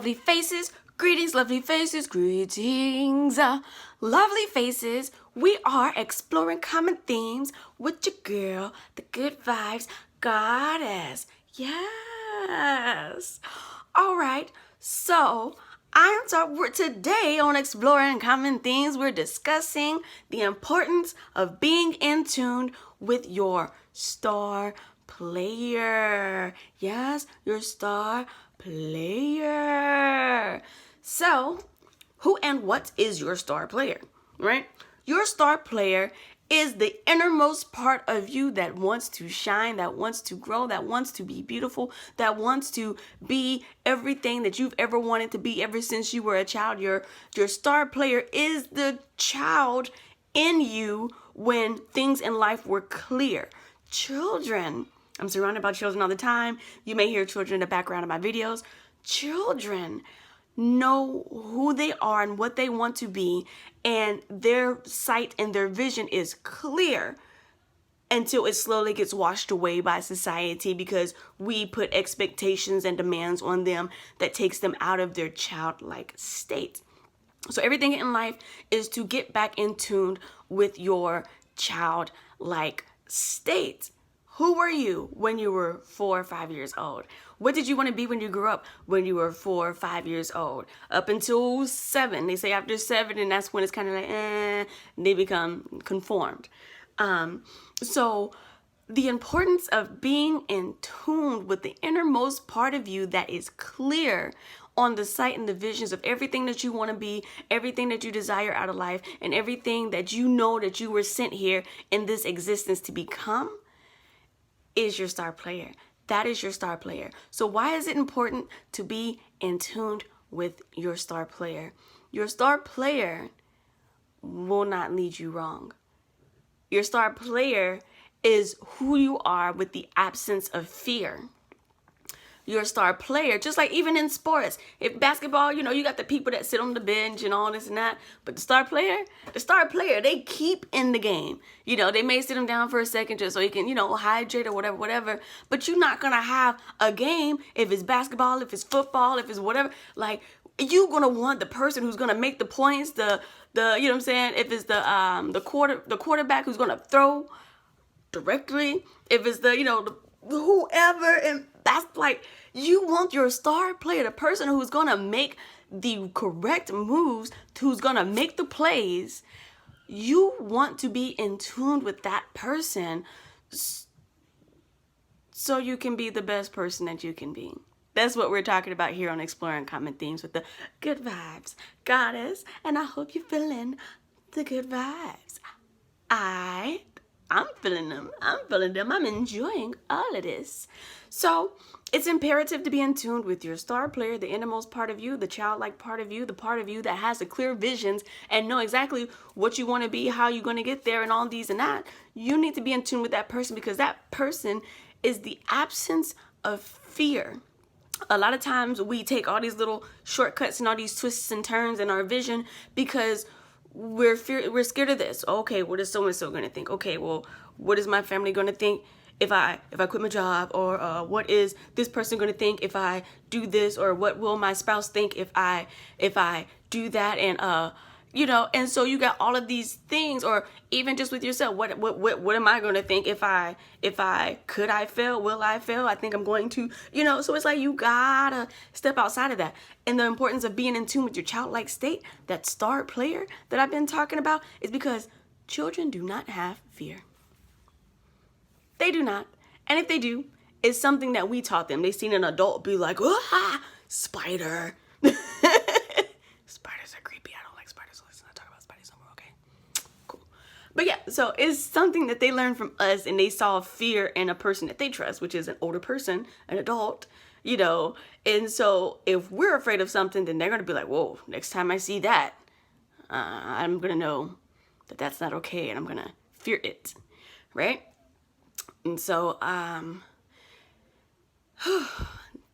lovely faces. Greetings, lovely faces. Greetings, lovely faces. We are exploring common themes with your girl, the good vibes goddess. Yes. All right. So we're today on exploring common themes. We're discussing the importance of being in tune with your star player. Yes, your star player. So, who and what is your star player, right? Your star player is the innermost part of you that wants to shine, that wants to grow, that wants to be beautiful, that wants to be everything that you've ever wanted to be ever since you were a child. Your star player is the child in you when things in life were clear. Children, I'm surrounded by children all the time. You may hear children in the background of my videos. Children know who they are and what they want to be, and their sight and their vision is clear until it slowly gets washed away by society because we put expectations and demands on them that takes them out of their childlike state. So everything in life is to get back in tune with your childlike state. Who were you when you were 4 or 5 years old? What did you want to be when you grew up when you were 4 or 5 years old? Up until 7. They say after 7, and that's when it's kind of like, they become conformed. So the importance of being in tune with the innermost part of you that is clear on the sight and the visions of everything that you want to be, everything that you desire out of life, and everything that you know that you were sent here in this existence to become is your star player. That is your star player. So why is it important to be in tune with your star player? Your star player will not lead you wrong. Your star player is who you are with the absence of fear. Your star player, just like even in sports, if basketball, you got the people that sit on the bench and all this and that, but the star player, they keep in the game. They may sit them down for a second just so you can, hydrate or whatever, but you're not going to have a game if it's basketball, if it's football, if it's whatever. Like, you're going to want the person who's going to make the points, the you know what I'm saying? If it's the quarterback who's going to throw directly, if it's the whoever, and that's like, you want your star player, the person who's gonna make the correct moves, who's gonna make the plays. You want to be in tune with that person so you can be the best person that you can be. That's what we're talking about here on Exploring Common Themes with the Good Vibes Goddess, and I hope you're feeling the good vibes. I'm feeling them. I'm enjoying all of this. So it's imperative to be in tune with your star player, the innermost part of you, the childlike part of you, the part of you that has the clear visions and know exactly what you want to be, how you're going to get there, and all these and that. You need to be in tune with that person because that person is the absence of fear. A lot of times we take all these little shortcuts and all these twists and turns in our vision because we're scared of this. Okay, what is so-and-so going to think? Okay, well, what is my family going to think if I quit my job? Or what is this person going to think if I do this? Or what will my spouse think if I do that? And and so you got all of these things, or even just with yourself, what am I going to think if I could I fail? Will I fail? I think I'm going to, so it's like you gotta step outside of that. And the importance of being in tune with your childlike state, that star player that I've been talking about, is because children do not have fear. They do not. And if they do, it's something that we taught them. They've seen an adult be like, ah, spider. Spiders are creepy. I don't like spiders, so let's not talk about spiders no more, okay? Cool. But yeah, so it's something that they learned from us, and they saw fear in a person that they trust, which is an older person, an adult, And so if we're afraid of something, then they're going to be like, whoa, next time I see that, I'm going to know that that's not okay, and I'm going to fear it, right? And so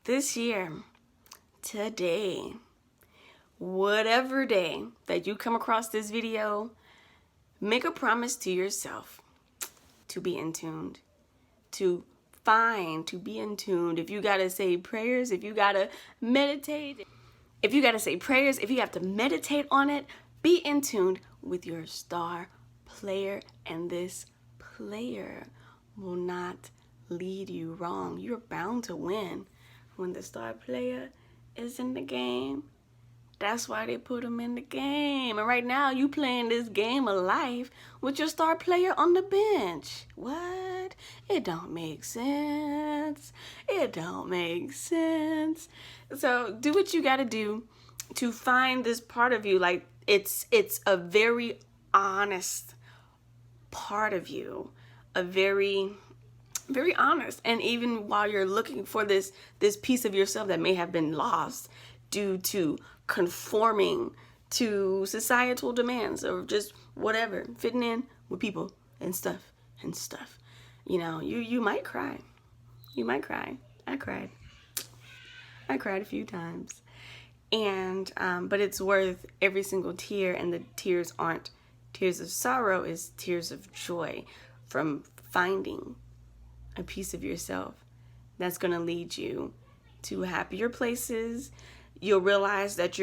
this year, today, whatever day that you come across this video, make a promise to yourself to be in tune, to be in tune. If you gotta say prayers, if you gotta meditate, if you got to say prayers, if you have to meditate on it, be in tune with your star player, and this player will not lead you wrong. You're bound to win when the star player is in the game. That's why they put him in the game. And right now, you playing this game of life with your star player on the bench. What? It don't make sense. It don't make sense. So do what you got to do to find this part of you. Like, it's a very honest part of you. A very honest. And even while you're looking for this piece of yourself that may have been lost due to conforming to societal demands or just whatever, fitting in with people and stuff. You know, you might cry. You might cry. I cried a few times. And but it's worth every single tear, and the tears aren't tears of sorrow, it's tears of joy from finding a piece of yourself that's going to lead you to happier places. You'll realize that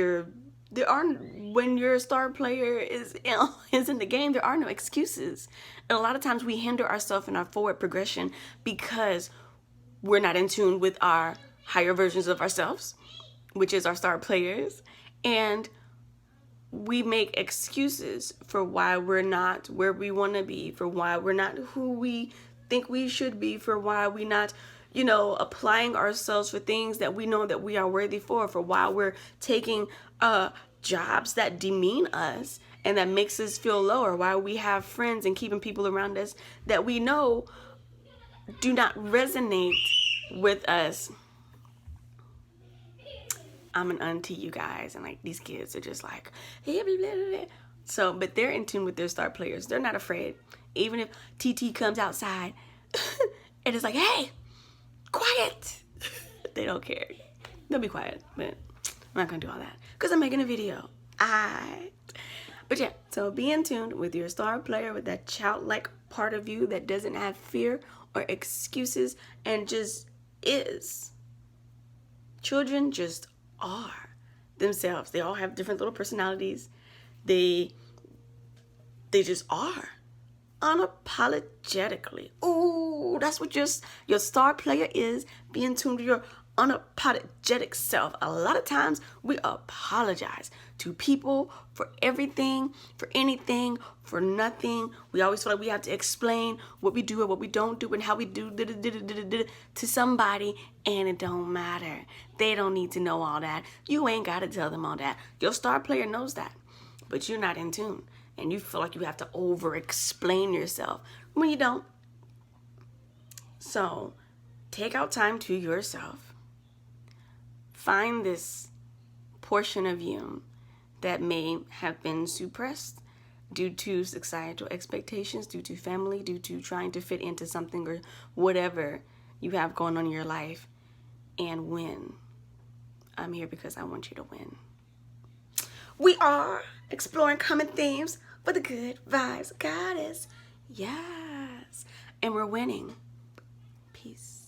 when your star player is in the game, there are no excuses. And a lot of times we hinder ourselves in our forward progression because we're not in tune with our higher versions of ourselves, which is our star players. And we make excuses for why we're not where we want to be, for why we're not who we think we should be, for why we're not, applying ourselves for things that we know that we are worthy for why we're taking jobs that demean us and that makes us feel lower, why we have friends and keeping people around us that we know do not resonate with us. I'm an auntie, you guys, and like these kids are just like, hey, blah, blah, blah. So, but they're in tune with their star players. They're not afraid. Even if TT comes outside and it's like, hey, quiet. They don't care. They'll be quiet, but I'm not gonna do all that because I'm making a video. But yeah, so be in tune with your star player, with that childlike part of you that doesn't have fear or excuses and just is. Children just are themselves. They all have different little personalities. They just are unapologetically. Ooh, that's what your star player is. Be in tune with your unapologetic self. A lot of times we apologize to people for everything, for anything, for nothing. We always feel like we have to explain what we do and what we don't do and how we do to somebody, and it don't matter. They don't need to know all that. You ain't got to tell them all that. Your star player knows that, but you're not in tune, and you feel like you have to over-explain yourself when you don't. So take out time to yourself. Find this portion of you that may have been suppressed due to societal expectations, due to family, due to trying to fit into something or whatever you have going on in your life, and win. I'm here because I want you to win. We are exploring common themes for the good vibes goddess. Yes. And we're winning. Peace.